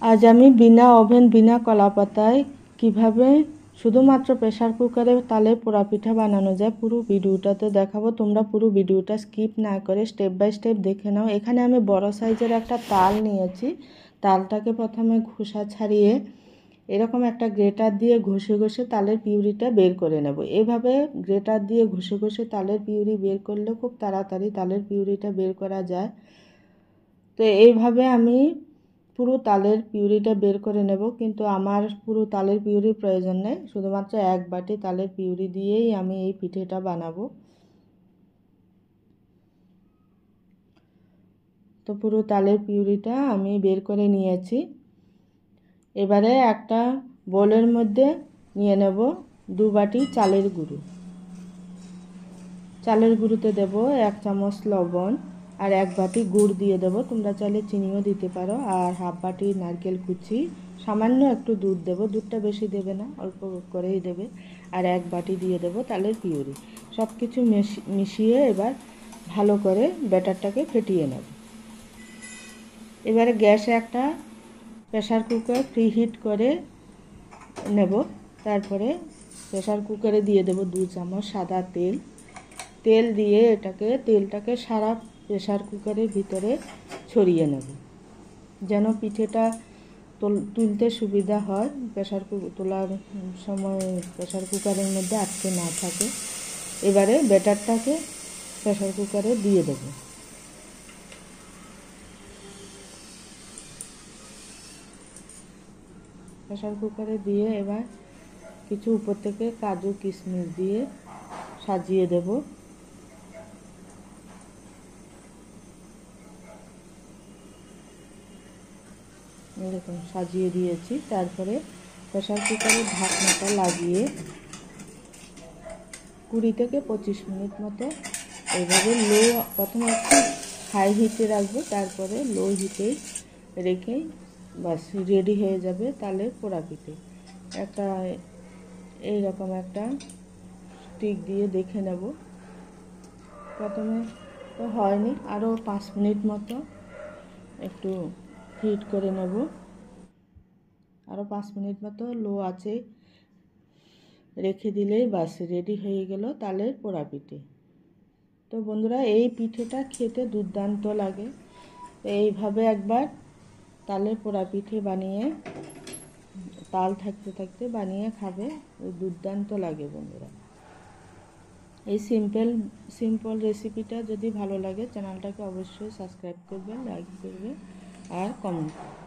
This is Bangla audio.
আজ আমি বিনা ওভেন বিনা কলাপাতায় কিভাবে শুধুমাত্র প্রেসার কুকারে তালের পোড়া পিঠা বানানো যায় পুরো ভিডিওটাতে দেখাবো। তোমরা পুরো ভিডিওটা স্কিপ না করে স্টেপ বাই স্টেপ দেখে নাও। এখানে আমি বড় সাইজের একটা তাল নিয়েছি। তালটাকে প্রথমে খোসা ছাড়িয়ে এরকম একটা গ্রেটার দিয়ে ঘষে ঘষে তালের পিউরিটা বের করে নেব। এভাবে গ্রেটার দিয়ে ঘষে ঘষে তালের পিউরি বের করলে খুব তাড়াতাড়ি তালের পিউরিটা বের করা যায়। তো এইভাবে আমি পুরো তালের পিউরিটা বের করে নেব, কিন্তু আমার পুরো তালের পিউরির প্রয়োজন নেই, শুধুমাত্র এক বাটি তালের পিউরি দিয়েই আমি এই পিঠেটা বানাবো। তো পুরো তালের পিউরিটা আমি বের করে নিয়েছি। এবারে একটা বোলের মধ্যে নিয়ে নেব 2 বাটি চালের গুঁড়ো। চালের গুঁড়োতে দেব 1 চামচ লবণ আর 1 বাটি গুড় দিয়ে দেব। তোমরা চাইলে চিনিও দিতে পারো। আর হাফ বাটি নারকেল কুচি, সামান্য একটু দুধ দেব, দুধটা বেশি দেবে না, অল্প করেই দেবে। আর 1 বাটি দিয়ে দেব তালের পিউরি। সব কিছু মিশিয়ে এবার ভালো করে ব্যাটারটাকে ফেটিয়ে নেব। এবারে গ্যাসে একটা প্রেসার কুকার প্রিহিট করে নেব। তারপরে প্রেসার কুকারে দিয়ে দেব 2 চামচ সাদা তেল। তেল দিয়ে তেলটাকে সারা প্রেসার কুকারের ভিতরে ছড়িয়ে নেব, যেন পিঠেটা তুলতে সুবিধা হয়, প্রেসার কুকার তোলার সময় প্রেসার কুকারের মধ্যে আটকে না থাকে। এবারে ব্যাটারটাকে প্রেসার কুকারে দিয়ে দেব। প্রেসার কুকারে দিয়ে এবার কিছু উপর থেকে কাজু কিশমিশ দিয়ে সাজিয়ে দেব। এরকম সাজিয়ে দিয়েছি। তারপরে প্রেসার কুকারের ঢাকনাটা লাগিয়ে 20 থেকে 25 মিনিট মতো এইভাবে প্রথমে একটু হাই হিটে রাখবো, তারপরে লো হিটে রেখেই বাস রেডি হয়ে যাবে তালের পোড়া পিঠে। এইরকম একটা স্টিক দিয়ে দেখে নেব। প্রথমে তো হয়নি, আরও 5 মিনিট মতো একটু হিট করে নেব। আরও 5 মিনিট মতো লো আছে রেখে দিলেই বাস রেডি হয়ে গেল তালের পোড়া পিঠে। তো বন্ধুরা, এই পিঠেটা খেতে দুর্দান্ত লাগে। তো এইভাবে একবার তালের পোড়া পিঠে বানিয়ে তাল থাকতে থাকতে বানিয়ে খাবে, দুর্দান্ত লাগে বন্ধুরা। এই সিম্পল রেসিপিটা যদি ভালো লাগে চ্যানেলটাকে অবশ্যই সাবস্ক্রাইব করবেন, লাইক করবেন আর কমেন্ট করবেন।